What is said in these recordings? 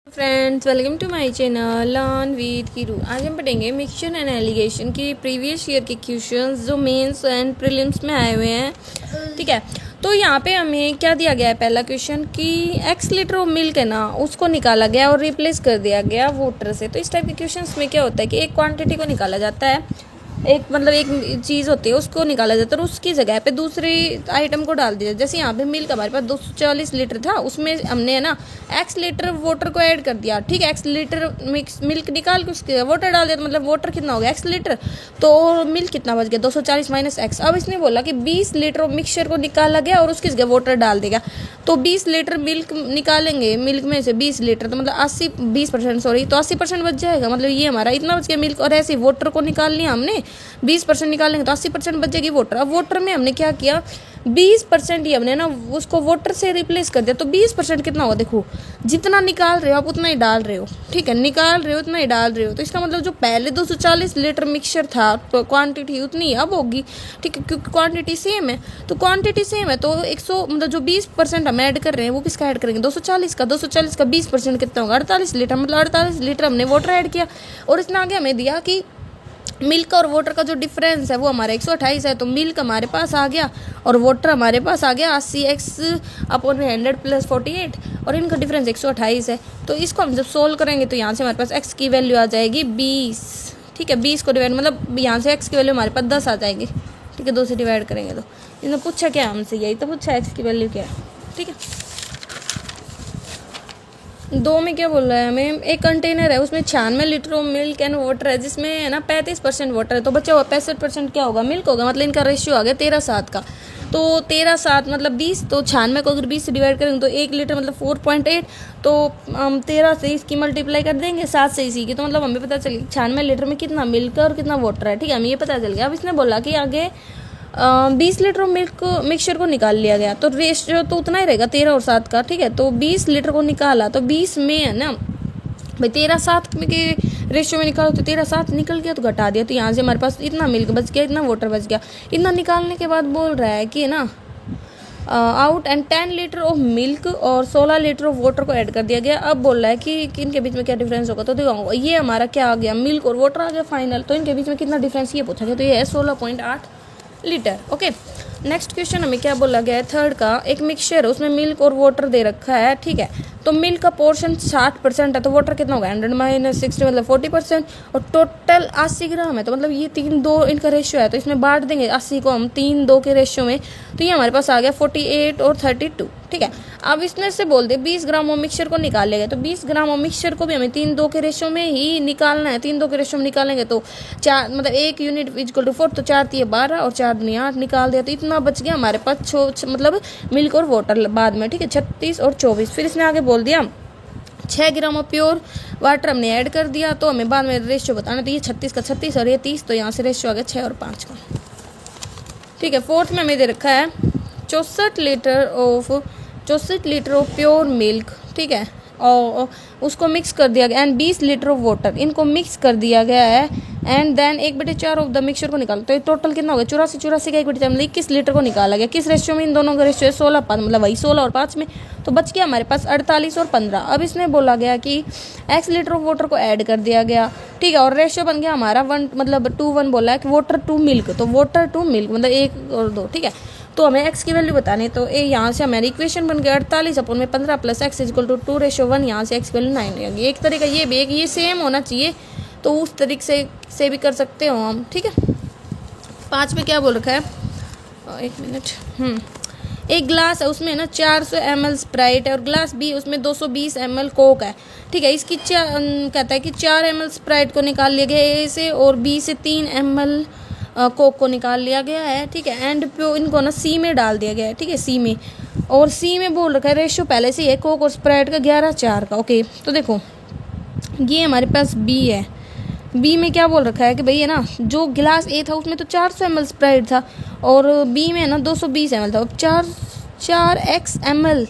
Friends, welcome to my channel learn with Keeru. आज हम पढ़ेंगे मिक्सचर एंड एलिगेशन की प्रीवियस ईयर के क्वेश्चंस जो मेंस एंड प्रीलिम्स में आए हुए हैं। ठीक है, तो यहाँ पे हमें क्या दिया गया है? पहला क्वेश्चन कि x लीटर ऑफ मिल्क है ना, उसको निकाला गया और रिप्लेस कर दिया गया वाटर से। तो इस टाइप के क्वेश्चंस में क्या होता है कि एक क्वांटिटी को निकाला जाता है, एक चीज़ होती है उसको निकाला जाता है और उसकी जगह पे दूसरी आइटम को डाल दिया। जैसे यहाँ पे मिल्क हमारे पास 240 लीटर था, उसमें हमने है ना x लीटर वाटर को ऐड कर दिया। ठीक है, x लीटर मिल्क निकाल के उसके वाटर डाल दिया, तो मतलब वाटर कितना हो गया? x litre. तो मिल्क कितना बच गया? 240 माइनस x। अब इसने बोला कि 20 लीटर ऑफ मिक्सचर को निकाला गया और उसकी जगह वाटर डाल देगा। तो 20 लीटर मिल्क निकालेंगे, मिल्क में से 20 लीटर तो मतलब 20% सॉरी, तो 80% बच जाएगा। मतलब ये हमारा इतना बच गया मिल्क। और ऐसे वाटर को निकाल लिया हमने, 20% निकालेंगे तो 80% बच जाएगी वाटर। अब वाटर में हमने क्या किया? 20% ही हमने ना उसको वाटर से रिप्लेस कर दिया। तो 20% कितना होगा? देखो, जितना निकाल रहे हो आप उतना ही डाल रहे हो। ठीक है, निकाल रहे हो उतना ही डाल रहे हो। तो इसका मतलब जो पहले 240 लीटर मिक्सचर था तो क्वांटिटी उतनी अब होगी। ठीक है, क्योंकि क्वांटिटी सेम है। तो क्वांटिटी सेम है तो 100 मतलब जो 20% हम ऐड कर रहे हैं वो किसका ऐड करेंगे? 240 का। 240 का 20% कितना होगा? 48 लीटर। मतलब 48 लीटर हमने वाटर ऐड किया और इसने आगे हमें दिया कि मिल्क और वाटर का जो डिफरेंस है वो हमारा 128 है। तो मिल्क हमारे पास आ गया और वाटर हमारे पास आ गया 80x/100 प्लस 48 और इनका डिफरेंस 128 है। तो इसको हम जब सोल्व करेंगे तो यहाँ से हमारे पास x की वैल्यू आ जाएगी 20। ठीक है, 20 को डिवाइड मतलब यहाँ से x की वैल्यू हमारे पास 10 आ जाएगी। ठीक है, 2 से डिवाइड करेंगे तो इन्होंने पूछा क्या हमसे? यही तो पूछा, x की वैल्यू क्या है। ठीक है, 2 में क्या बोल रहा है हमें? एक कंटेनर है उसमें 96 litre of milk and water है, जिसमें है ना 35% वाटर है। तो बचा हुआ 65% क्या होगा? मिल्क होगा। मतलब इनका रेशियो आ गया 13:7 का। तो 13:7 मतलब 20। तो 96 को अगर 20 से डिवाइड करेंगे तो 1 लीटर मतलब 4.8। तो हम 13 से इसकी मल्टीप्लाई कर देंगे 7 से इसी की। तो मतलब हमें पता चल गया 96 लीटर में कितना मिल्क है और कितना वाटर है। ठीक है, हमें ये पता चल गया। अब इसने बोला कि आगे 20 लीटर मिल्क मिक्सचर को निकाल लिया गया। तो रेशियो तो उतना ही रहेगा 13 और 7 का। ठीक है, तो 20 लीटर को निकाला तो 20 में है ना भाई 13:7 के रेशियो में निकालो तो 13:7 निकल गया तो घटा दिया। तो यहाँ से हमारे पास इतना मिल्क बच गया, इतना वाटर बच गया। इतना निकालने के बाद बोल रहा है कि है ना out and 10 litre of milk और 16 लीटर ऑफ वाटर को ऐड कर दिया गया। अब बोल रहा है कि इनके बीच में क्या डिफरेंस होगा? तो देखो ये हमारा क्या आ गया? मिल्क और वाटर आ गया फाइनल। तो इनके बीच में कितना डिफरेंस ये पूछा गया। तो ये है 16.8 लीटर। ओके, नेक्स्ट क्वेश्चन हमें क्या बोला गया है? थर्ड का एक मिक्सचर है उसमें मिल्क और वाटर दे रखा है। ठीक है, तो मिल्क का पोर्शन 60% है तो वाटर कितना होगा? 100 माइनस 60 मतलब 40%। और टोटल 80 ग्राम है तो मतलब ये 3:2 इनका रेशियो है। तो इसमें बांट देंगे 80 को हम 3:2 के रेशियो में। तो ये हमारे पास आ गया 48 और 32। ठीक है, अब इसमें से बोल दे 20 ग्राम ऑफ मिक्सचर को निकालेंगे। तो 20 ग्राम ऑफ मिक्सचर को भी हमें 3:2 के रेशियो में ही निकालना है। 3:2 के रेशियो में निकालेंगे तो 4 मतलब 1 यूनिट इक्वल टू 4। तो 4 × 12 और 4 × 8 निकाल दिया। तो इतना बच गया हमारे पास मतलब मिल्क और वाटर बाद में। ठीक है, 36 और 24। फिर इसने आगे बोल दिया 6 ग्राम ऑफ प्योर वाटर हमने ऐड कर दिया। तो हमें बाद में रेशियो बताना। तो ये 36 का 36 और ये 30। तो यहाँ से रेशियो आ गया 6 और 5 का। ठीक है, फोर्थ में हमें दे रखा है 64 लीटर ऑफ प्योर मिल्क। ठीक है, और उसको मिक्स कर दिया गया एंड 20 लीटर ऑफ वाटर, इनको मिक्स कर दिया गया है। And then 1/4 of the mixture को निकालो। तो टोटल कितना होगा? 84 का 1/4 मतलब 21 लीटर को निकाला गया। किस रेशियो में? इन दोनों का रेशियो है 16:5 मतलब वही 16 और 5 में। तो बच गया हमारे पास 48 और 15। अब इसमें बोला गया कि x लीटर ऑफ वाटर को ऐड कर दिया गया। ठीक है, और रेशियो बन गया हमारा 1 मतलब 2:1 बोला है कि वाटर टू मिल्क। तो वाटर टू मिल्क मतलब 1 और 2। ठीक है, तो हमें x की वैल्यू बतानी। तो यहाँ से हमारी इक्वेशन बन गया 48/15 प्लस x = 2:1। यहाँ से x की वैल्यू 9 रहेगी। एक तरीका ये भी है कि ये सेम होना चाहिए तो उस तरीके से भी कर सकते हो हम। ठीक है, 5 में क्या बोल रखा है? 1 मिनट। एक ग्लास है उसमें ना 400 ml स्प्राइट है और ग्लास बी उसमें 220 ml कोक है। ठीक है, इसकी कहता है कि 4 ml स्प्राइट को निकाल लिया गया ए से और बी से 3 ml कोक को निकाल लिया गया है। ठीक है, एंड इनको ना सी में डाल दिया गया है। ठीक है, सी में, और सी में बोल रखा है रेशियो पहले से ही है कोक और स्प्राइट का 11:4 का। ओके, तो देखो ये हमारे पास बी है। बी में क्या बोल रखा है कि भाई है ना जो गिलास ए था उसमें तो 400 ml स्प्राइट था और बी में है ना 220 ml था। अब 4x ml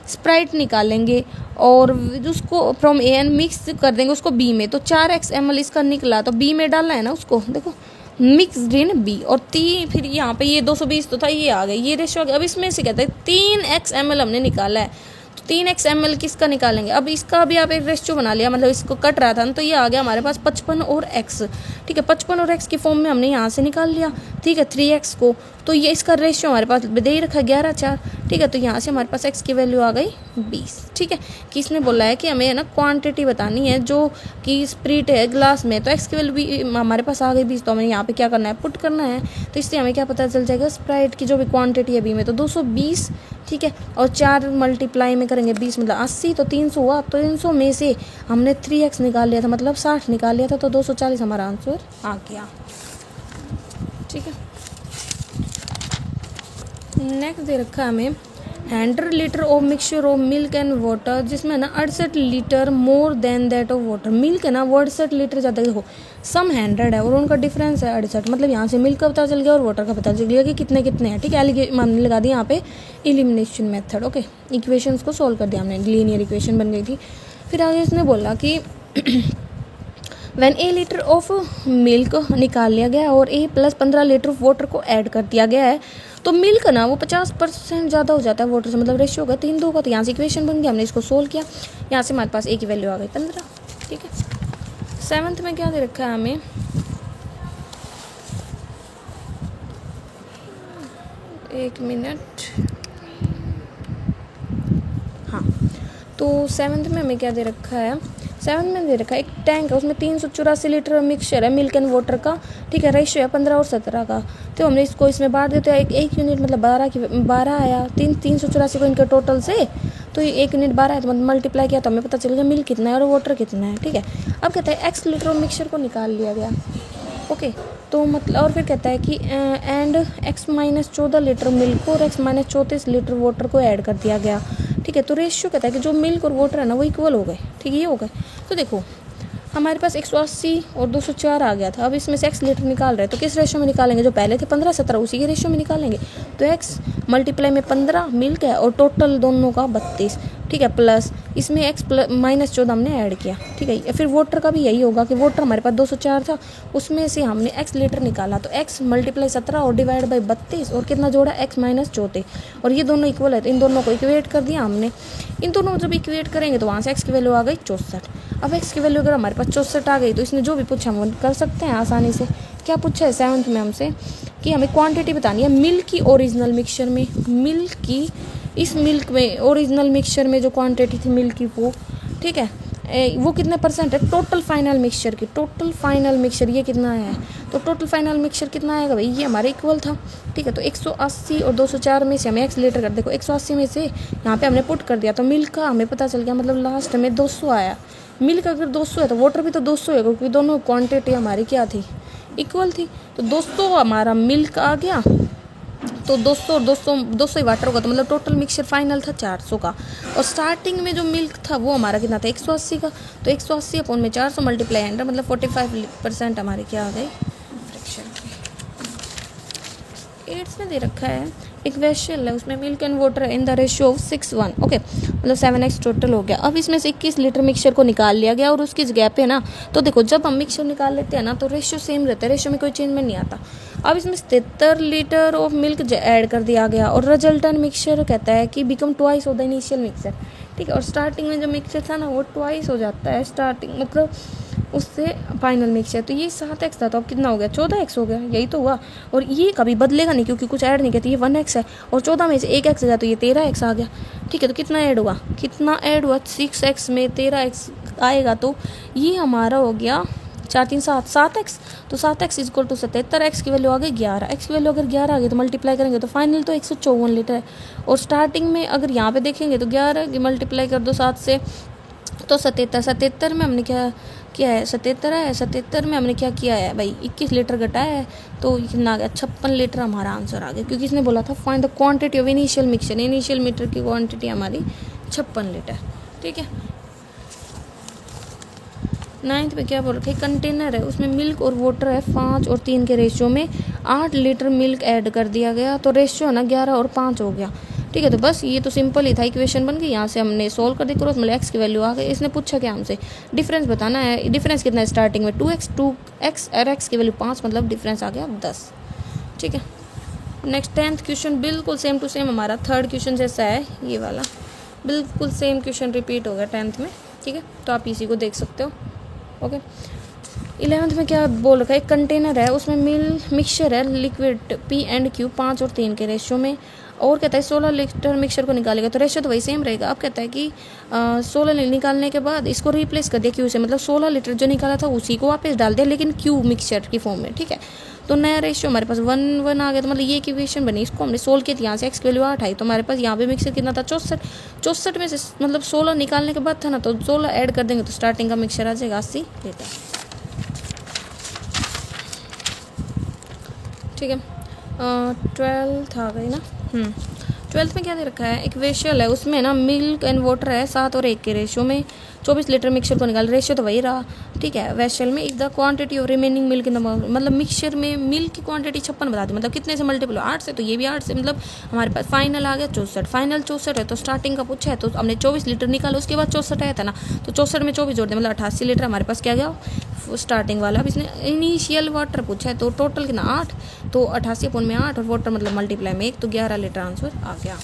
स्प्राइट निकालेंगे और उसको फ्रॉम ए एंड मिक्स कर देंगे उसको बी में। तो 4x ml इसका निकला तो बी में डालना है ना उसको। देखो मिक्सड इन बी और फिर यहाँ पे ये 220 तो था, ये आ गया, ये रेशियो आ गया। अब इसमें से कहते हैं 3x ml हमने निकाला है 3x ml किसका निकालेंगे। अब इसका भी आप एक रेशियो बना लिया, मतलब इसको कट रहा था ना, तो ये आ गया हमारे पास 55 और x, ठीक है। 55 और x की फॉर्म में हमने यहाँ से निकाल लिया, ठीक है, 3x को। तो ये इसका रेशियो हमारे पास दे ही रखा 11:4, ठीक है। तो यहाँ से हमारे पास x की वैल्यू आ गई 20, ठीक है। किसने बोला है कि हमें है ना क्वांटिटी बतानी है जो कि स्प्रिट है ग्लास में, तो x की वैल्यू भी हमारे पास आ गई 20। तो हमें यहाँ पे क्या करना है, पुट करना है। तो इससे हमें क्या पता चल जाएगा, स्प्राइट की जो भी क्वांटिटी है बी में, तो 220, ठीक है। और 4 मल्टीप्लाई में करेंगे 20 मतलब 80, तो 300 हुआ। तो 300 में से हमने 3x निकाल लिया था, मतलब 60 निकाल लिया था, तो 240 हमारा आंसर आ गया, ठीक है। नेक्स्ट दे रखा है हमें 100 litre of mixture of milk and water, जिसमें ना 68 litre more than that of water. Milk है ना वो 68 लीटर ज़्यादा, देखो सम 100 है और उनका डिफरेंस है 68, मतलब यहाँ से मिल्क का पता चल गया और वाटर का पता चल गया कि कितने कितने हैं, ठीक है। हमने लगा दिया यहाँ पे एलिमिनेशन मेथड, ओके। इक्वेशंस को सॉल्व कर दिया हमने, लीनियर इक्वेशन बन गई थी। फिर आगे इसने बोला कि when a litre of milk निकाल लिया गया और a + 15 लीटर ऑफ वाटर को ऐड कर दिया गया है, तो मिल्क ना वो 50% ज़्यादा हो जाता है वाटर से, मतलब रेशियो होगा 3:2 का। तो यहाँ से इक्वेशन बन गया, हमने इसको सोल्व किया, यहाँ से हमारे पास a की वैल्यू आ गई 15, ठीक है। 7th में क्या दे रखा है हमें, एक मिनट, हाँ। तो 7th में हमें क्या दे रखा है, 7th में दे रखा है एक टैंक है, उसमें 384 लीटर मिक्सचर है मिल्क एंड वाटर का, ठीक है। रेशियो है 15 और 17 का। तो हमने इसको इसमें बांट देते हैं, एक यूनिट मतलब 12 आया, 384 को इनके टोटल से, तो ये 1 यूनिट 12 है, तो मतलब मल्टीप्लाई किया तो हमें पता चल गया मिल्क कितना है और वाटर कितना है, ठीक है। अब कहता है x लीटर ऑफ मिक्सचर को निकाल लिया गया, ओके। तो मतलब और फिर कहता है कि एंड x - 14 लीटर मिल्क और x - 34 लीटर वाटर को ऐड कर दिया गया, ठीक है। तो रेशियो कहता है कि जो मिल्क और वाटर है ना वो इक्वल हो गए, ठीक है, ये हो गए। तो देखो हमारे पास 180 और 204 आ गया था। अब इसमें से x लीटर निकाल रहे हैं, तो किस रेशियो में निकालेंगे, जो पहले थे 15 17 उसी के रेशियो में निकालेंगे। तो x मल्टीप्लाई में 15 मिल्क है और टोटल दोनों का 32, ठीक है, प्लस इसमें x - 14 हमने ऐड किया, ठीक है। फिर वाटर का भी यही होगा कि वाटर हमारे पास 204 था, उसमें से हमने x लीटर निकाला, तो x × 17 और डिवाइड बाई 32 और कितना जोड़ा x - 14, और ये दोनों इक्वल है, तो इन दोनों को इक्वेट कर दिया हमने। इन दोनों को जब इक्वेट करेंगे तो वहाँ से x की वैल्यू आ गई 64। अब x की वैल्यू अगर हमारे पास 64 आ गई, तो इसने जो भी पूछा हम कर सकते हैं आसानी से। क्या पूछा है 7th में हमसे कि हमें क्वांटिटी बतानी है मिल्क की ओरिजिनल मिक्सचर में, मिल्क की इस मिल्क में ओरिजिनल मिक्सचर में जो क्वांटिटी थी मिल्क की वो, ठीक है, वो कितने परसेंट है टोटल फाइनल मिक्सचर की। टोटल फाइनल मिक्सचर ये कितना है, तो टोटल फाइनल मिक्सचर कितना आएगा भाई, ये हमारे इक्वल था, ठीक है। तो 180 और 204 में से हमें x लीटर कर, देखो 180 में से यहाँ पे हमने पुट कर दिया, तो मिल्क का हमें पता चल गया, मतलब लास्ट में 200 आया। मिल्क अगर 200 है तो वाटर भी तो 200 है, क्योंकि दोनों क्वांटिटी हमारी क्या थी, इक्वल थी। तो 200 हमारा मिल्क आ गया, तो 200 और 200 ही वाटर होगा, तो मतलब टोटल मिक्सचर फाइनल था 400 का। और स्टार्टिंग में जो मिल्क था वो हमारा कितना था 180 का, तो 180 अपॉन में 400 मल्टीप्लाई 100, मतलब 45% हमारे क्या आ गए फ्रैक्शन की। 8th में दे रखा है एक वेसल है, उसमें milk and water in the ratio of 6:1, okay, मतलब 7x टोटल हो गया। अब इसमें से 21 लीटर मिक्सचर को निकाल लिया गया और उसकी जगह पे ना, तो देखो जब हम मिक्सचर निकाल लेते हैं ना तो रेशियो सेम रहता है, रेशियो में कोई चेंजमेंट नहीं आता। अब इसमें 73 लीटर ऑफ मिल्क ऐड कर दिया गया और रिजल्टेंट मिक्सचर कहता है कि become twice of the initial mixture, ठीक है। और स्टार्टिंग में जो मिक्सचर था ना वो ट्वाइस हो जाता है स्टार्टिंग, मतलब उससे फाइनल मिक्सचर। तो ये 7x था, तो अब कितना हो गया 14x हो गया, यही तो हुआ। और ये कभी बदलेगा नहीं क्योंकि कुछ ऐड नहीं किया, तो ये 1x है और 14 में से 1x गया तो ये 13x आ गया, ठीक है। तो कितना ऐड हुआ, 6x में 13x आएगा, तो ये हमारा हो गया 4 3 7 7x। तो 7x = 77, x की वैल्यू आ गई 11। x की वैल्यू अगर 11 आ गई तो मल्टीप्लाई करेंगे तो फाइनल तो 154 लीटर है। और स्टार्टिंग में अगर यहाँ पे देखेंगे तो 11 की मल्टीप्लाई कर दो 7 से, तो 77 में हमने क्या किया है, 77 है, 77 में हमने क्या किया है भाई 21 लीटर घटाया है, तो कितना आ गया 56 लीटर हमारा आंसर आ गया, क्योंकि इसने बोला था find the quantity of initial mixture, initial metre की क्वांटिटी हमारी 56 लीटर, ठीक है। 9th में क्या बोल रखे, कंटेनर है उसमें मिल्क और वाटर है 5 और 3 के रेशियो में, 8 लीटर मिल्क ऐड कर दिया गया, तो रेशियो है ना 11 और 5 हो गया, ठीक है। तो बस ये तो सिंपल ही था, इक्वेशन बन गई, यहाँ से हमने सोल्व कर दी क्रॉस, मतलब x की वैल्यू आ गई। इसने पूछा क्या हमसे डिफरेंस बताना है, डिफरेंस कितना है स्टार्टिंग में 2x और x की वैल्यू 5, मतलब डिफरेंस आ गया 10, ठीक है। नेक्स्ट 10th क्वेश्चन बिल्कुल सेम टू सेम हमारा 3rd क्वेश्चन जैसा है ये वाला, बिल्कुल सेम क्वेश्चन रिपीट हो गया 10th में, ठीक है, तो आप इसी को देख सकते हो। ओके, 11th में क्या बोल रखा है, एक कंटेनर है उसमें मिक्सचर है लिक्विड P&Q 5 और 3 के रेशियो में, और कहता है 16 लीटर मिक्सचर को निकालेगा, तो रेशियो तो वही सेम रहेगा। अब कहता है कि 16 निकालने के बाद इसको रिप्लेस कर दिया क्यू से, मतलब 16 लीटर जो निकाला था उसी को वापस डाल दिया, लेकिन क्यू मिक्सचर की फॉर्म में, ठीक है। तो नया रेशियो हमारे पास 1 आ गया, तो मतलब ये इक्वेशन बनी, इसको हमने सोल्व किया, यहाँ से एक्स की वैल्यू 8 आई, तो हमारे पास यहाँ पे मिक्सचर कितना था 64 में से मतलब 16 निकालने के बाद था ना, तो 16 ऐड कर देंगे तो स्टार्टिंग का मिक्सचर आ जाएगा 80 लीटर, ठीक है। 12th आ गई ना। 12th में क्या दे रखा है, एक वेशल है उसमें ना मिल्क एंड वाटर है 7 और 1 के रेशियो में, 24 लीटर मिक्सचर को निकाल, रेशियो तो वही रहा, ठीक है। वेशल में if the quantity of remaining milk in the, मतलब मिक्सचर में मिल्क की क्वांटिटी 56 बता दी, मतलब कितने से मल्टीपल 8 से, तो ये भी 8 से, मतलब हमारे पास फाइनल आ गया 64, फाइनल 64 है, तो स्टार्टिंग का पूछा है तो हमने 24 लीटर निकाला, उसके बाद 64 आया था ना, तो 64 में 24 जोड़ दिया, मतलब 88 लीटर हमारे पास क्या गया स्टार्टिंग वाला। अब इसने इनिशियल वाटर पूछा है, तो टोटल कितना 8, तो 88 में 8 और वाटर मतलब मल्टीप्लाई में 1, तो 11 लीटर आंसर आ गया।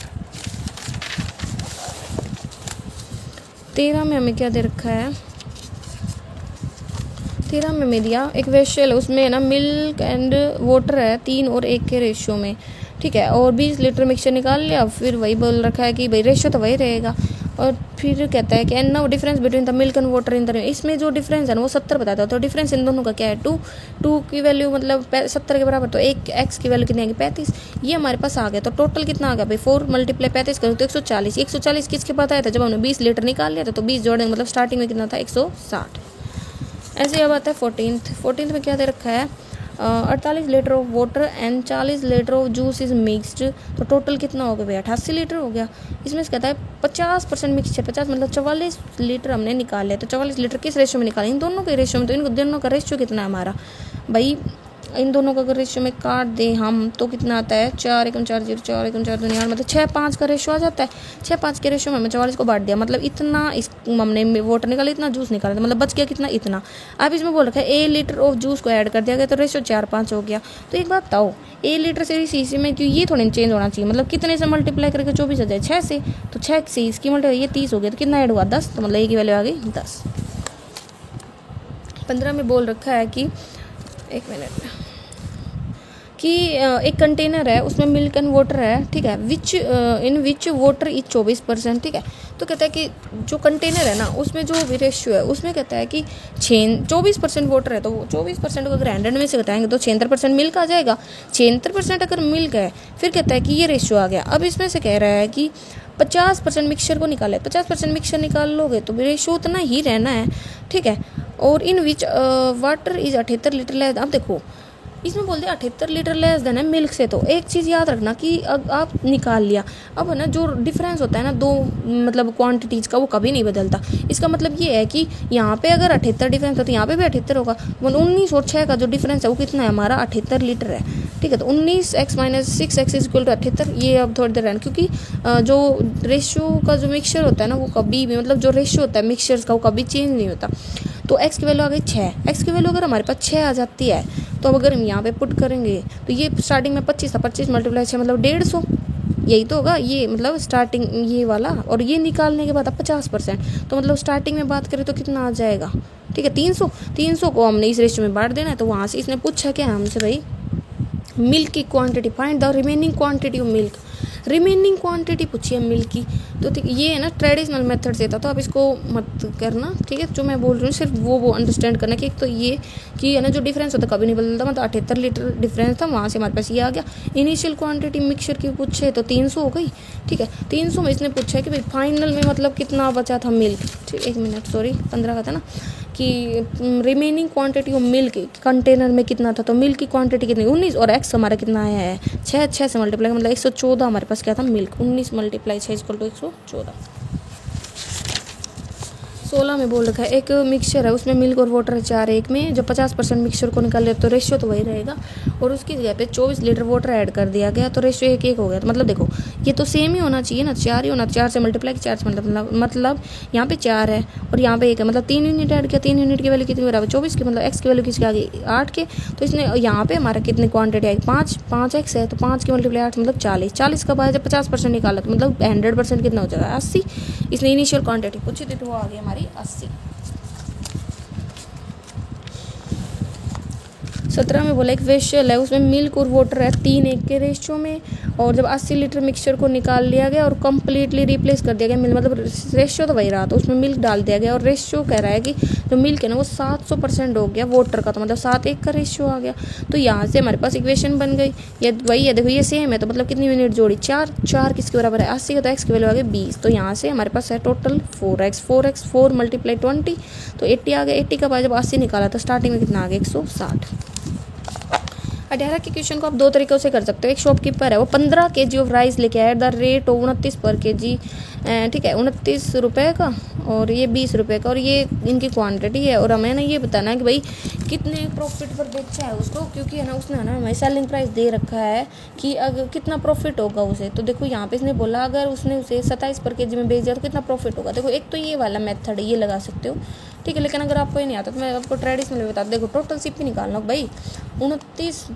13 में हमें क्या दे रखा है, 13 में मैं दिया एक वेशल है उसमें ना मिल्क एंड वाटर है 3 और 1 के रेशियो में, ठीक है, और 20 लीटर मिक्सचर निकाल लिया, फिर वही बोल रखा है कि भाई रेशियो तो वही रहेगा, और फिर कहता है कि and now difference between the milk and water in the, इसमें जो डिफरेंस है ना वो 70 बताता है, तो डिफरेंस इन दोनों का क्या है 2 की वैल्यू मतलब 70 के बराबर, तो एक एक्स की वैल्यू कितनी आएगी 35, ये हमारे पास आ गया, तो टोटल कितना आ गया भाई 4 × 35 करो तो 140 किसके पास आया था जब हमने 20 लीटर निकाल लिया था, तो 20 जोड़ेंगे मतलब स्टार्टिंग में कितना था 160। ऐसे अब आता है 14th में क्या दे रखा है, 48 litre of water and 40 litre of juice is mixed, तो टोटल कितना हो गया भाई 88 लीटर हो गया। इसमें से कहता है 50% मिक्सचर, 50 मतलब 44 लीटर हमने निकाल लिया, तो 44 लीटर किस रेशियो में निकाले, इन दोनों के रेशियो में, तो इन दोनों का रेशियो कितना है हमारा भाई, इन दोनों का अगर रेशियो में काट दें हम तो कितना आता है 4 × 4 0 4 × 4 2 9, मतलब 6-5 का रेशियो आ जाता है। 6-5 के रेशियो में हमने 44 को बांट दिया, मतलब इतना इस हमने वाटर निकाला, इतना जूस निकाला था, मतलब बच गया कितना इतना। अब इसमें बोल रखा है A लीटर ऑफ जूस को ऐड कर दिया गया, तो रेशियो 4-5 हो गया। तो एक बात बताओ, A लीटर से इसी में क्यों ये थोड़ी चेंज होना चाहिए, मतलब कितने से मल्टीप्लाई करके 24 आ जाए 6 से, तो 6 से इसकी मल्टीप्लाई ये 30 हो गया, तो कितना ऐड हुआ 10, तो मतलब A की वैल्यू आ गई 10। 15 में बोल रखा है कि एक मिनट कि एक कंटेनर है उसमें मिल्क एंड वाटर है, ठीक है, इन विच वाटर इज 24%, ठीक है। तो कहता है कि जो कंटेनर है ना उसमें जो भी रेशियो है उसमें कहता है कि 24% वाटर है, तो 24% को अगर 100 में से घटाएंगे तो 76% मिल्क आ जाएगा। 76% अगर मिल्क है फिर कहता है कि ये रेशियो आ गया। अब इसमें से कह रहा है कि 50% मिक्सचर को निकाले, 50% मिक्सचर निकाल लोगे तो रेशियो उतना ही रहना है, ठीक है। और in which water is 78 litre less, अब देखो इसमें बोलते हैं 78 लीटर लेस देन है मिल्क से, तो एक चीज़ याद रखना कि आप निकाल लिया, अब है ना जो डिफरेंस होता है ना दो मतलब क्वांटिटीज़ का वो कभी नहीं बदलता। इसका मतलब ये है कि यहाँ पे अगर 78 डिफरेंस हो तो यहाँ पे भी 78 होगा। 19 और 6 का जो डिफरेंस है वो कितना है हमारा 78 लीटर है, ठीक है। तो 19x - 6x = 78, ये अब थोड़ी देर रहना, क्योंकि जो रेशियो का जो मिक्सचर होता है ना वो कभी भी मतलब जो रेशियो होता है मिक्सचर्स का वो कभी चेंज नहीं होता। तो x की वैल्यू आ गई 6, x की वैल्यू अगर हमारे पास 6 आ जाती है तो अब अगर हम यहाँ पे पुट करेंगे तो ये स्टार्टिंग में 25 था, 25 × 6 मतलब 150, यही तो होगा ये मतलब स्टार्टिंग ये वाला, और ये निकालने के बाद अब 50%, तो मतलब स्टार्टिंग में बात करें तो कितना आ जाएगा, ठीक है 300 को हमने इस रेशियो में बांट देना है। तो वहाँ से इसने पूछा क्या हमसे भाई मिल्क की quantity, find the remaining quantity of milk, remaining quantity पूछी है मिल्क की। तो ये है ना ट्रेडिशनल मेथड से था, तो आप इसको मत करना, ठीक है। जो मैं बोल रही हूँ सिर्फ वो अंडरस्टैंड करना कि एक तो ये कि है ना जो डिफरेंस होता कभी नहीं बदलता, मतलब 78 लीटर डिफरेंस था, वहाँ से हमारे पास ये आ गया। इनिशियल क्वांटिटी मिक्सचर की पूछे तो 300 हो गई, ठीक है। 300 में इसने पूछा है कि भाई फाइनल में मतलब कितना बचा था मिल्क, ठीक, 1 मिनट सॉरी 15 का था ना, कि remaining quantity of milk container में कितना था, तो मिल्क की क्वांटिटी कितनी 19 और x हमारा कितना आया है 6 से मल्टीप्लाई मतलब 114 हमारे पास क्या था मिल्क, 19 × 6 = 114। 16 में बोल रखा है एक मिक्सचर है उसमें मिल्क और वाटर है 4:1 में, जब 50% मिक्सचर को निकाल ले तो रेशियो तो वही रहेगा, और उसकी जगह पे 24 लीटर वाटर ऐड कर दिया गया तो रेशियो 1:1 हो गया। तो मतलब देखो ये तो सेम ही होना चाहिए ना, 4 ही होना, 4 से मल्टीप्लाई, 4 से मतलब यहाँ पे 4 है और यहाँ पे 1 है, मतलब 3 यूनिट ऐड किया, 3 यूनिट की वैल्यू कितनी बराबर 24 की, मतलब x की वैल्यू किसके आगे 8 के। तो इसने यहाँ पे हमारा कितनी क्वांटिटी आएगी 5 x है, तो 5 की मल्टीप्लाई 8 मतलब 40 का बाद जब 50% निकाला तो मतलब 100% कितना हो जाएगा 80। इसने इनिशियल क्वांटिटी पूछी थी तो वो आ गई हमारी 80। 17 में बोला एक वेसल है, उसमें मिल्क और वाटर है 3:1 के रेशियो में, और जब 80 लीटर मिक्सचर को निकाल लिया गया और कम्प्लीटली रिप्लेस कर दिया गया, मतलब रेशियो तो वही रहा, तो उसमें मिल्क डाल दिया गया और रेशियो कह रहा है कि जो मिल्क है ना वो 700% हो गया वाटर का, तो मतलब 7:1 का रेशियो आ गया। तो यहाँ से हमारे पास इक्वेशन बन गई, ये वही है, देखो ये सेम है, तो मतलब कितनी यूनिट जोड़ी 4 किसके बराबर है 80 का, तो एक्स की वैल्यू आ गई 20। तो यहाँ से हमारे पास है टोटल 4 मल्टीप्लाई 20 तो 80 आ गया। 80 का बाद जब 80 निकाला तो स्टार्टिंग में कितना आ गया 160। 18 के क्वेश्चन को आप 2 तरीक़ों से कर सकते हो। एक शॉपकीपर है, वो 15 kg ऑफ राइस लेके आया एट द रेट ऑफ 29 पर kg, ठीक है 29 रुपये का, और ये 20 रुपये का, और ये इनकी क्वांटिटी है, और हमें ना ये बताना है कि भाई कितने प्रॉफिट पर बेचा है उसको, क्योंकि है ना उसने ना हमें सेलिंग प्राइस दे रखा है कि अगर कितना प्रॉफिट होगा उसे। तो देखो यहाँ पे इसने बोला अगर उसने उसे 27 पर kg में बेच दिया तो कितना प्रॉफिट होगा। देखो एक तो ये वाला मेथड है, ये लगा सकते हो, ठीक है। लेकिन अगर आपको ये नहीं आता तो मैं आपको ट्रेडिशनल बता दूँ। देखो टोटल सीपी निकालना भाई, 29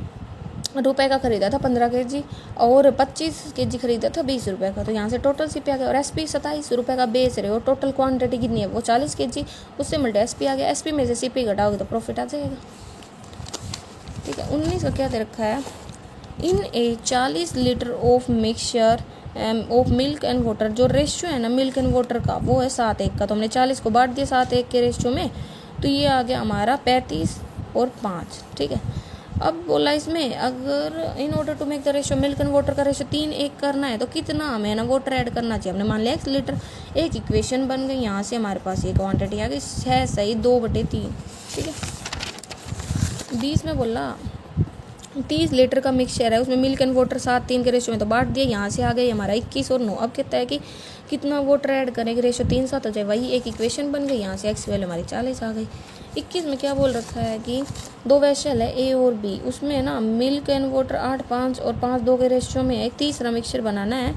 रुपये का खरीदा था 15 kg और 25 kg खरीदा था 20 रुपये का, तो यहाँ से टोटल सीपी आ गया। और एसपी 27 रुपये का बेच रहे हो, टोटल क्वांटिटी कितनी है वो 40 kg, उससे मल्टी एसपी आ गया। एसपी में से सीपी घटाओगे तो प्रॉफिट आ जाएगा, ठीक है। 19 का क्या दे रखा है, इन ए 40 litre of mixture of milk and water, जो रेशियो है ना मिल्क एंड वाटर का वो है 7:1 का, तो हमने 40 को बांट दिया 7:1 के रेशियो में, तो ये आ गया हमारा 35 और 5, ठीक है। अब बोला इसमें अगर in order to make the ratio milk and water का रेशियो 3:1 करना है तो कितना हमें ना वाटर ऐड करना चाहिए। हमने मान लिया 1 लीटर, एक इक्वेशन बन गई, यहाँ से हमारे पास ये क्वांटिटी आ गई 6 सही 2/3, ठीक है। 20 में बोला 30 लीटर का मिक्सचर है, उसमें मिल्क एंड वाटर 7:3 के रेशियो में, तो बांट दिया, यहाँ से आ गई हमारा 21 और 9। अब कहता है कि कितना वाटर ऐड करेंगे, रेशियो 3:7 हो जाए, वही एक इक्वेशन बन गई, यहाँ से एक्स वैल्यू हमारी 40 आ गई। 21 में क्या बोल रखा है कि 2 वेसल है ए और बी, उसमें ना मिल्क एंड वाटर 8:5 और 5:2 के रेशियो में एक तीसरा मिक्सचर बनाना है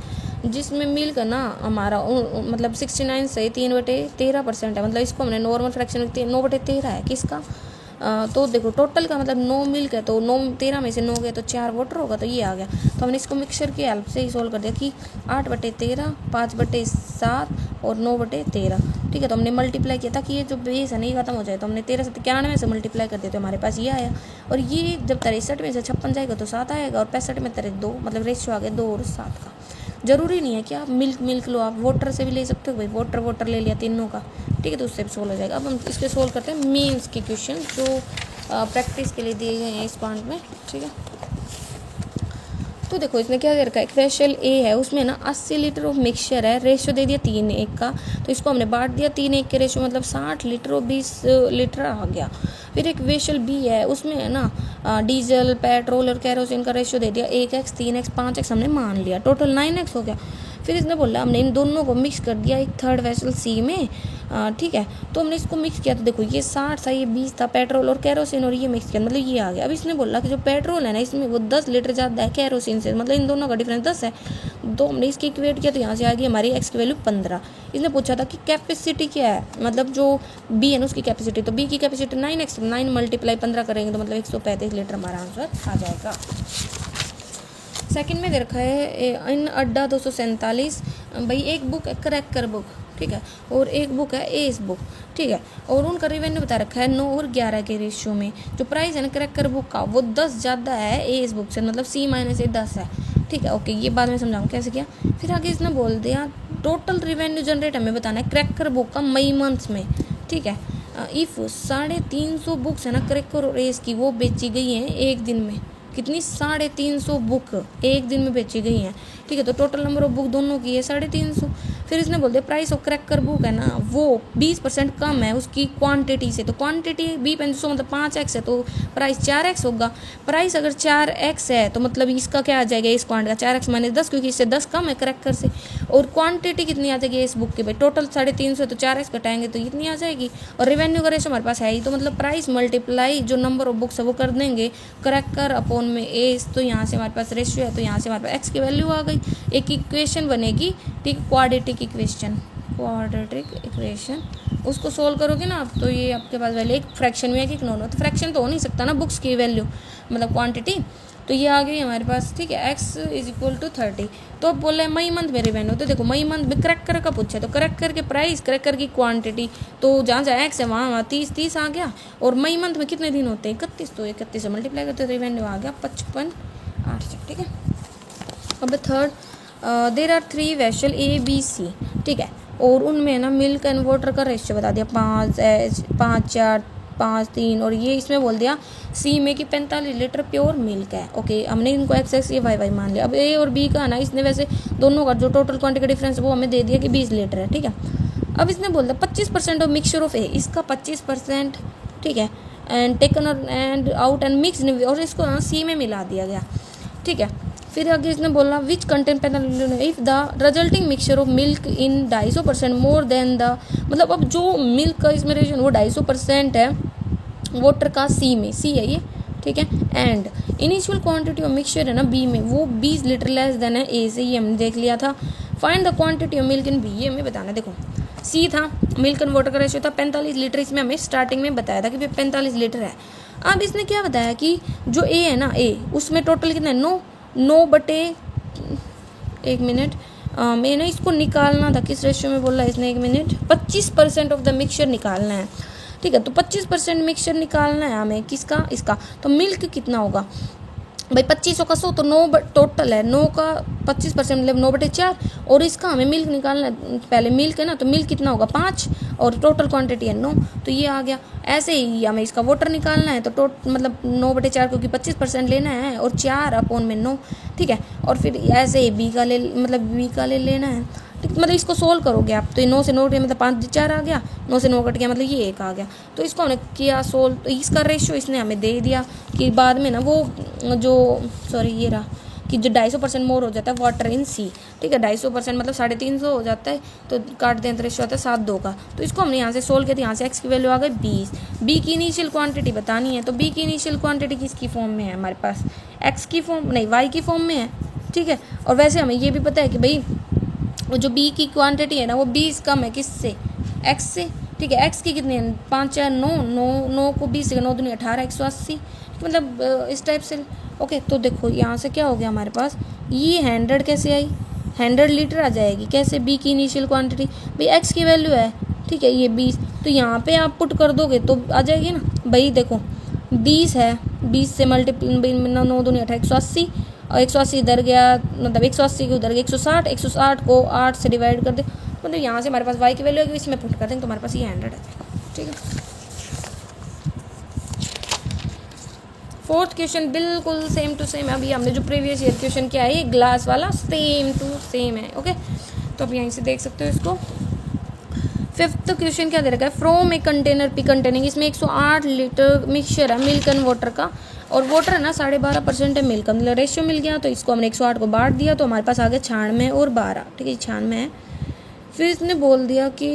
जिसमें मिल्क ना हमारा मतलब 69 से 3/13% है, मतलब इसको हमने नॉर्मल फ्रैक्शन 9/13 है किसका, तो देखो टोटल का मतलब 9 मिल्क है, तो 9 13 में से 9 गए तो 4 वाटर होगा, तो ये आ गया। तो हमने इसको मिक्सचर की हेल्प से ही सोल्व कर दिया कि 8/13, 5/7 और 9/13, ठीक है। तो हमने मल्टीप्लाई किया था कि ये जो बेस है नहीं खत्म हो जाए, तो हमने 13 से 91 से मल्टीप्लाई कर दिया, तो हमारे पास ये आया। और ये जब 63 में से 56 जाएगा तो 7 आएगा, और 65 में 2, मतलब रेशियो आ गया 2 और 7 का। ज़रूरी नहीं है कि आप मिल्क लो, आप वाटर से भी ले सकते हो भाई, वाटर ले लिया तीनों का, ठीक है, तो उससे भी सोल्व हो जाएगा। अब हम इसके सोल्व करते हैं मेंस के क्वेश्चन जो प्रैक्टिस के लिए दिए गए हैं इस पॉइंट में, ठीक है। तो देखो इसने क्या दे रखा है, एक वेसल ए है, उसमें ना 80 लीटर ऑफ मिक्सचर है, रेशियो दे दिया 3:1 का, तो इसको हमने बांट दिया 3:1 के रेशियो, मतलब 60 लीटर और 20 लीटर आ गया। फिर एक वेसल बी है, उसमें है ना डीजल, पेट्रोल और कैरोसिन का रेशियो दे दिया 1x, 3x, 5x हमने मान लिया, टोटल 9x हो गया। फिर इसने बोला हमने इन दोनों को मिक्स कर दिया एक थर्ड वेसल सी में, ठीक है। तो हमने इसको मिक्स किया, तो देखो ये 60 था, ये 20 था पेट्रोल और कैरोसिन, और ये मिक्स किया मतलब ये आ गया। अब इसने बोला कि जो पेट्रोल है ना इसमें वो 10 लीटर ज़्यादा है कैरोसिन से, मतलब इन दोनों का डिफरेंस 10 है, तो हमने इसकी इक्वेट किया, तो यहाँ से आ गई हमारी एक्स की वैल्यू 15। इसने पूछा था कि कैपेसिटी क्या है, मतलब जो बी है ना उसकी कैपेसिटी, तो बी की कैपेसिटी 9x, 9 मल्टीप्लाई 15 करेंगे तो मतलब 135 लीटर हमारा आंसर आ जाएगा। सेकंड में दे रखा है इन अड्डा 247, भाई एक बुक है क्रैकर बुक, ठीक है, और एक बुक है एस बुक, ठीक है, और उनका रेवेन्यू बता रखा है 9 और 11 के रेशियो में। जो प्राइस है ना क्रैकर बुक का वो 10 ज़्यादा है एस बुक से, मतलब C-10 है, ठीक है, ओके, ये बाद में समझाऊँ कैसे किया। फिर आगे इसने बोल दिया टोटल रेवेन्यू जनरेट हमें बताना है क्रैकर बुक का मई मंथ में, ठीक है। इफ़ 350 बुक्स है ना क्रैकर और एस की वो बेची गई हैं एक दिन में, कितनी 350 बुक एक दिन में बेची गई हैं, ठीक है, तो टोटल नंबर ऑफ बुक दोनों की है 350। फिर इसने बोल दिया प्राइस ऑफ क्रैकर बुक है ना वो 20% कम है उसकी क्वांटिटी से, तो क्वांटिटी 20 मतलब 5x है, तो प्राइस 4x होगा। प्राइस अगर 4x है तो मतलब इसका क्या आ जाएगा, इस क्वांटिटी का 4x - 10, क्योंकि इससे 10 कम है क्रैकर से। और क्वांटिटी कितनी आ जाएगी इस बुक की, भाई टोटल 350 तो 4x घटाएंगे तो इतनी आ जाएगी। और रेवेन्यू का रेशो हमारे पास है ही, तो मतलब प्राइस मल्टीप्लाई जो नंबर ऑफ बुक्स है वो कर देंगे, क्रैकर अपॉन में एज, तो यहाँ से हमारे पास रेशियो है, तो यहाँ से हमारे पास एक्स की वैल्यू आ गई। एक इक्वेशन बनेगी, ठीक, क्वाड्रेटिक इक्वेशन, उसको सोल्व करोगे ना आप, तो ये आपके पास वैल्यू एक फ्रैक्शन में है कि नॉन, तो फ्रैक्शन तो हो नहीं सकता ना बुक्स की वैल्यू, मतलब क्वांटिटी, तो ये आ गई हमारे पास, ठीक है, x = 30। तो अब बोला है मई मंथ में रेवेन्यू, तो देखो मई मंथ में क्रैकर का पूछा है, तो क्रैकर के प्राइस, क्रैकर की क्वांटिटी, तो जहाँ जहाँ x है वहाँ 30 आ गया। और मई मंथ में कितने दिन होते हैं 31, तो 31 से मल्टीप्लाई करते तो रेवेन्यू आ गया 55,800, ठीक है। अब third, there are 3 vessel ABC, ठीक है, और उनमें ना मिल्क एंड वाटर का रेशियो बता दिया 5, 4, 5, 3, और ये इसमें बोल दिया सी में कि 45 लीटर प्योर मिल्क है। ओके, हमने इनको x ये y मान लिया। अब ए और बी का ना, इसने वैसे दोनों का जो टोटल क्वांटिटी का डिफरेंस वो हमें दे दिया कि 20 लीटर है, ठीक है। अब इसने बोल दिया 25% ऑफ मिक्सचर ऑफ ए, इसका 25%, ठीक है, and taken and out and mix, और इसको ना सी में मिला दिया गया, ठीक है। फिर आगे इसने बोला which content if the resulting mixture of milk in 250% more than the, मतलब अब जो मिल्क का इसमें रेशियो वो 250% है वाटर का, सी में, सी है ये, ठीक है। And initial quantity of mixture है ना बी में, वो 20 लीटर लेस देन है ए से, ये हमने देख लिया था। Find the quantity of milk in B, ये हमें बताना। देखो सी था, मिल्क एंड वाटर का रेशियो था 45 लीटर, इसमें हमें स्टार्टिंग में बताया था कि 45 लीटर है। अब इसने क्या बताया कि जो ए है ना, ए उसमें टोटल कितना है 9 बटे, एक मिनट, मैं ना इसको निकालना था किस रेशियो में बोला इसने, एक मिनट, 25% ऑफ द मिक्सचर निकालना है, ठीक है। तो 25% मिक्सचर निकालना है हमें, किसका, इसका, तो मिल्क कितना होगा भाई 25 का 100, तो 9 टोटल है, 9 का 25% मतलब 9/4, और इसका हमें मिल्क निकालना है, पहले मिल्क है ना, तो मिल्क कितना होगा 5, और टोटल क्वांटिटी है 9, तो ये आ गया। ऐसे ही हमें इसका वाटर निकालना है, तो मतलब 9/4 क्योंकि 25% लेना है, और 4/9, ठीक है। और फिर ऐसे ही बी का ले लेना है, ठीक, मतलब इसको सोल्व करोगे आप, तो 9 से 9 मतलब 5/4 आ गया, 9 से 9 कट गया, मतलब ये 1 आ गया। तो इसको हमने किया सोल्व, तो इसका रेशियो इसने हमें दे दिया कि बाद में ना वो जो, सॉरी ये रहा कि जो 250% मोर हो जाता है वाटर इन सी, ठीक है, 250% मतलब 350 हो जाता है, तो काट दें तो रेशियो आता है 7:2 का। तो इसको हमने यहाँ से सोल्व किया, तो यहाँ से एक्स की वैल्यू आ गई 20। बी की इनिशियल क्वांटिटी बतानी है, तो बी की इनिशियल क्वांटिटी किसकी फॉर्म में है हमारे पास, एक्स की फॉर्म नहीं, वाई की फॉर्म में है, ठीक है। और वैसे हमें ये भी पता है कि भाई जो बी की क्वांटिटी है ना वो 20 कम है किससे, एक्स से, ठीक है। एक्स की कितनी है 5, 4, 9 को 20 से 9 दूनी 18, 180, मतलब इस टाइप से। ओके, तो देखो यहाँ से क्या हो गया हमारे पास, ये 100 कैसे आई, 100 लीटर आ जाएगी कैसे, बी की इनिशियल क्वांटिटी, भाई एक्स की वैल्यू है, ठीक है, ये 20, तो यहाँ पे आप पुट कर दोगे तो आ जाएगी ना। भाई देखो 20 है, 20 से मल्टीप्लाई 9 दूनी 18, 180, और 180 इधर गया, मतलब 180 को उधर गया 160, 160 को 8 से डिवाइड कर दे, मतलब यहाँ से हमारे पास y की वैल्यू है, इसमें पुट कर देंगे तो हमारे पास ये 100 आ जाएगा, ठीक है। फोर्थ क्वेश्चन बिल्कुल सेम टू सेम, अभी हमने जो प्रीवियस ईयर क्वेश्चन किया है ग्लास वाला सेम टू सेम है, ओके। तो अब यहीं से देख सकते हो इसको। फिफ्थ क्वेश्चन क्या दे रखा है, from a container P containing, इसमें 108 लीटर मिक्सचर है मिल्क एंड वाटर का, और वाटर है ना 12.5% है मिल्क का, मतलब रेशियो मिल गया, तो इसको हमने 108 को बांट दिया, तो हमारे पास आ गया 96 और 12, ठीक है, 96 है। फिर इसने बोल दिया कि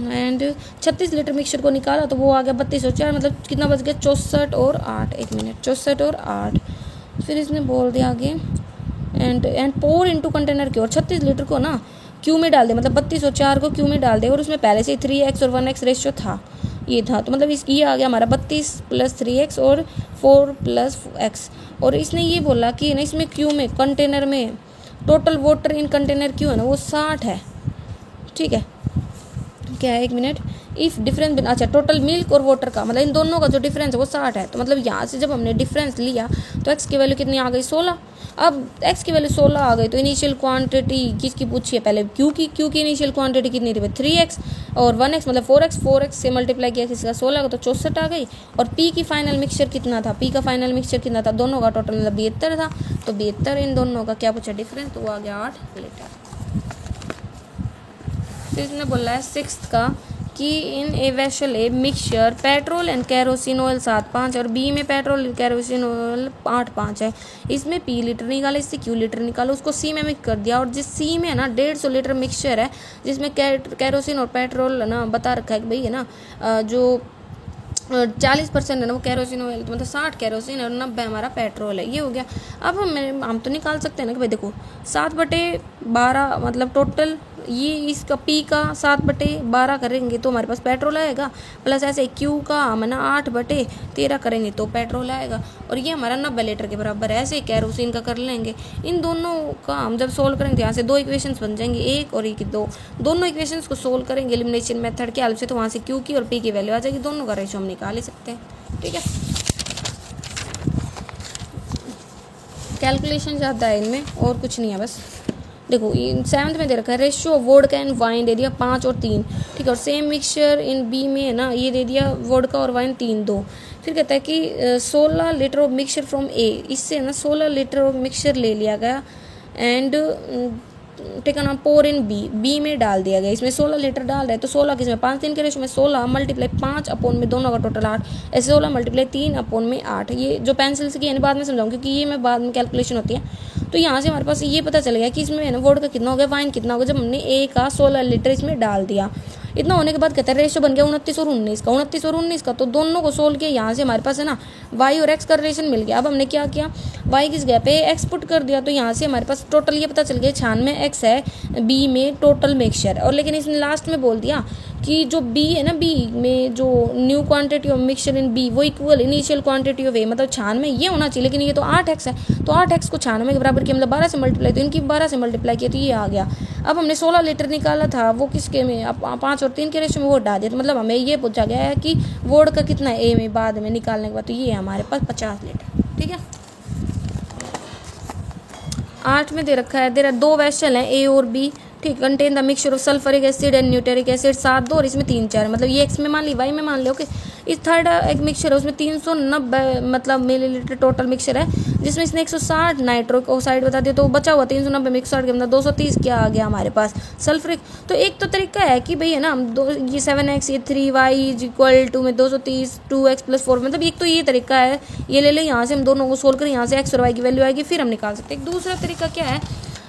एंड 36 लीटर मिक्सचर को निकाला, तो वो आ गया 32 और 4, मतलब कितना बच गया 64 और 8, एक मिनट, 64 और 8। फिर इसने बोल दिया आगे and pour into container Q, और 36 लीटर को ना क्यू में डाल दे, मतलब 32 और 4 को क्यू में डाल दे, और उसमें पहले से 3x और 1x रेशियो था, ये था, तो मतलब ये आ गया हमारा 32 + 3x और 4 + x। और इसने ये बोला कि ना इसमें क्यू में कंटेनर में total water in container Q है ना वो 60 है, ठीक है, क्या है, एक मिनट, इफ डिफरेंस, अच्छा टोटल मिल्क और वाटर का, मतलब इन दोनों का जो डिफरेंस है वो 60 है, तो मतलब यहाँ से जब हमने डिफरेंस लिया तो x की वैल्यू कितनी आ गई 16। अब x की वैल्यू 16 आ गई, तो इनिशियल क्वांटिटी किसकी पूछी है पहले, क्यू की इनिशियल क्वांटिटी कितनी थी 3x, और 1x मतलब 4x से मल्टीप्लाई किया किसका 16 का, तो 64 आ गई। और p की फाइनल मिक्सचर कितना था, p का फाइनल मिक्सचर कितना था, दोनों का टोटल मतलब 72 था, तो 72 इन दोनों का क्या पूछा डिफरेंस, तो वो आ गया 8 लीटर। तो इसने बोला है सिक्स्थ का कि in a vessel a mixture petrol and kerosene oil 7.5 और बी में पेट्रोल कैरोसिन ऑयल 8.5 है। इसमें पी लीटर निकाला, इससे क्यू लीटर निकाला, उसको सी में मिक्स कर दिया। और जिस सी में है ना 150 लीटर मिक्सचर है, जिसमें कैरोसिन और पेट्रोल है ना बता रखा है कि भाई है ना जो 40% है ना वो कैरोसिन ऑयल, तो मतलब 60 कैरोसिन और 90 हमारा पेट्रोल है। ये हो गया। अब हम तो निकाल सकते हैं ना कि भाई देखो 7/12 मतलब टोटल ये इसका पी का 7/12 करेंगे तो हमारे पास पेट्रोल आएगा, प्लस ऐसे क्यू का हम ना 8/13 करेंगे तो पेट्रोल आएगा, और ये हमारा 90 लीटर के बराबर है। ऐसे कैरोसिन का कर लेंगे। इन दोनों का हम जब सोल्व करेंगे यहाँ से 2 इक्वेशंस बन जाएंगे, एक और एक 2। दोनों इक्वेशंस को सोल्व करेंगे एलिमिनेशन मेथड के हेल्प से, तो वहाँ से क्यू की और पी की वैल्यू आ जाएगी। दोनों का रेशियो हम निकाल ही सकते हैं। ठीक है, कैलकुलेशन ज़्यादा है इनमें और कुछ नहीं है। बस देखो 7th में दे रखा है रेशियो वोडका एंड वाइन दे दिया 5 और 3। ठीक है, और सेम मिक्सचर इन बी में है ना ये दे दिया वोडका और वाइन 3-2। फिर कहता है कि 16 लीटर ऑफ मिक्सचर फ्रॉम ए, इससे है ना 16 लीटर ऑफ मिक्सचर ले लिया गया and taken on pour in B में डाल दिया गया। इसमें 16 लीटर डाल रहे हैं तो 16 किसमें 5-3 के रेशियो में 16 मल्टीप्लाई 5 अपॉन में दोनों का टोटल 8, ऐसे 16 मल्टीप्लाई 3 अपॉन में 8। ये जो पेंसिल से की बाद में समझाऊँ क्योंकि ये मैं बाद में कैलकुलेशन होती है। तो यहाँ से हमारे पास ये पता चल गया कि इसमें है ना वोडका कितना हो गया, वाइन कितना हो गया, जब हमने ए का 16 लीटर इसमें डाल दिया। इतना होने के बाद कहते हैं रेशियो बन गया 29 और 19 का, 29 और 19 का। तो दोनों को सोल्व किया, यहाँ से हमारे पास है ना वाई और एक्स का रिलेशन मिल गया। अब हमने क्या किया, वाई किस जगह पे एक्स पुट कर दिया, तो यहाँ से हमारे पास टोटल ये पता चल गया 96 एक्स है बी में टोटल मिक्सचर। और लेकिन इसने लास्ट में बोल दिया कि जो बी है ना, बी में जो new quantity of mixture in B वो equal initial quantity of A, मतलब 96 ये होना चाहिए, लेकिन ये तो 8x है, तो 8x को 96 के बराबर किया, मतलब 12 से मल्टीप्लाई, तो इनकी 12 से मल्टीप्लाई किया तो ये आ गया। अब हमने 16 लीटर निकाला था, वो किसके में 5 और 3 के रेशियो में वो डाल दिया, तो मतलब हमें ये पूछा गया है कि वोडका कितना है ए में बाद में निकालने के बाद, तो ये हमारे पास 50 लीटर। ठीक है, 8 में दे रखा है, दे रहा 2 वेसल हैं ए और बी। ठीक, contain the mixture of sulphuric acid and nitric acid 7-2 और इसमें 3-4, मतलब ये एक्स में मान ली, वाई में मान लिया। ओके, इस थर्ड एक मिक्सचर है उसमें 390 मतलब मिलीलीटर टोटल मिक्सचर है, जिसमें इसने 160 नाइट्रिक ऑक्साइड बता दिया, तो बचा हुआ 390 में 160 के मतलब 230 क्या आ गया हमारे पास सल्फरिक। तो एक तो तरीका है कि भाई है ना ये 7x ये 3y इक्वल टू में 230 2x + 4, मतलब एक तो ये तरीका है, ये ले ले, यहाँ से हम दोनों को सोल्व करें, यहाँ से x और y की वैल्यू आएगी, फिर हम निकाल सकते हैं। एक दूसरा तरीका क्या है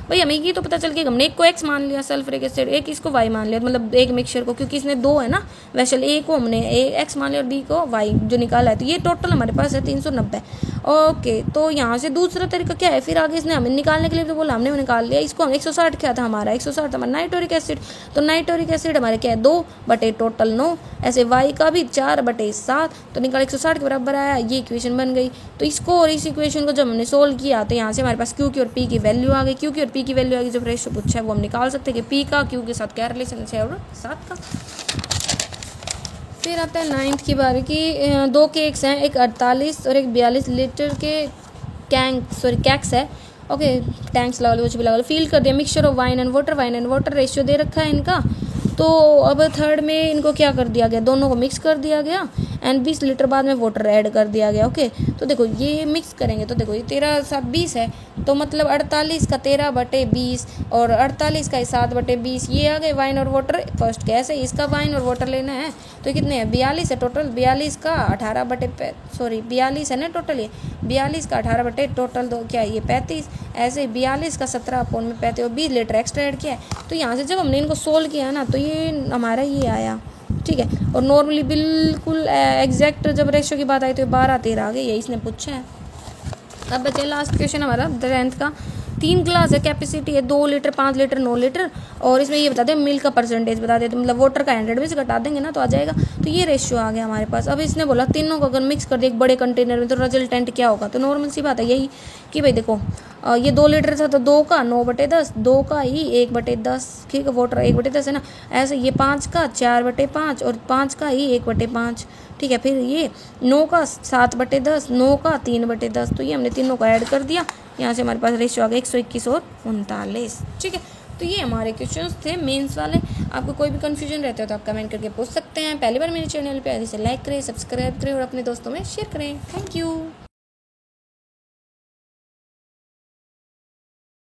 भाई, हमें ये तो पता चल गया हमने एक को x मान लिया सल्फरिक एसिड, एक इसको y मान लिया, मतलब एक मिक्सचर को, क्योंकि इसने 2 है ना वैसल, ए को हमने x मान लिया और b को y जो निकाला है, तो ये टोटल हमारे पास है 390। ओके, तो यहाँ से दूसरा तरीका क्या है, फिर आगे इसने हमें निकालने के लिए तो बोला, हमने निकाल लिया इसको। हम 160 क्या था हमारा 160 हमारा नाइट्रोरिक एसिड, तो नाइट्रोरिक एसिड हमारे क्या है 2 टोटल 9, ऐसे y का भी 4/7, तो निकाल 160 के बराबर आया। ये इक्वेशन बन गई। तो इसको और इस इक्वेशन को जब हमने सोल्व किया तो यहाँ से हमारे पास क्यू की और पी की वैल्यू आ गई। क्यू की और पी की वैल्यू आ गई, जब रेशियो पूछा है वो हम निकाल सकते हैं कि पी का क्यू के साथ क्या रिलेशन है और 7 का। फिर आता है 9th की बारी की 2 केक्स हैं, एक 48 और एक 42 लीटर के कैक्स है। ओके, टैंक्स लगा लो, कुछ भी लगा लो। फील कर दिया mixture of wine and water ratio दे रखा है इनका। तो अब थर्ड में इनको क्या कर दिया गया, दोनों को मिक्स कर दिया गया एंड 20 लीटर बाद में वाटर ऐड कर दिया गया। ओके, तो देखो ये मिक्स करेंगे तो देखो ये 13×7=20 है, तो मतलब 48 का 13/20 और 48 का 7/20 ये आ गए वाइन और वाटर। फर्स्ट कैसे इसका वाइन और वाटर लेना है, तो कितने हैं 42 है टोटल, 42 का 42 है ना टोटल, ये 42 का 18 टोटल दो क्या ये 35, ऐसे 42 का 17/35 और 20 लीटर एक्स्ट्रा ऐड किया है। तो यहाँ से जब हमने इनको सोल्व किया ना तो ये हमारा ये आया। ठीक है, और नॉर्मली बिल्कुल एग्जैक्ट जब रेशियो की बात आई तो 12-13 आ गई, यही इसने पूछा है। अब बचे लास्ट क्वेश्चन हमारा 10th का। 3 ग्लास है, कैपेसिटी है 2 लीटर 5 लीटर 9 लीटर, और इसमें ये बता दें मिल्क का परसेंटेज बता दें, तो मतलब वाटर का 100 में से घटा देंगे ना तो आ जाएगा। तो ये रेशियो आ गया हमारे पास। अब इसने बोला तीनों को अगर मिक्स कर दे एक बड़े कंटेनर में तो रिजल्टेंट क्या होगा, तो नॉर्मल सी बात है यही कि भाई देखो ये 2 लीटर था तो 2 का 9/10, 2 का ही 1/10, ठीक है, वाटर 1/10 है ना, ऐसे ये 5 का 4/5 और 5 का ही 1/5। ठीक है, फिर ये 9 का 7/10, 9 का 3/10, तो ये हमने तीनों को ऐड कर दिया। यहाँ से हमारे पास रेशियो आ गया 121 और 39। ठीक है, तो ये हमारे क्वेश्चंस थे मेंस वाले। आपको कोई भी कंफ्यूजन रहता है तो आप कमेंट करके पूछ सकते हैं। पहली बार मेरे चैनल पे आए तो लाइक करें, सब्सक्राइब करें और अपने दोस्तों में शेयर करें। Thank you.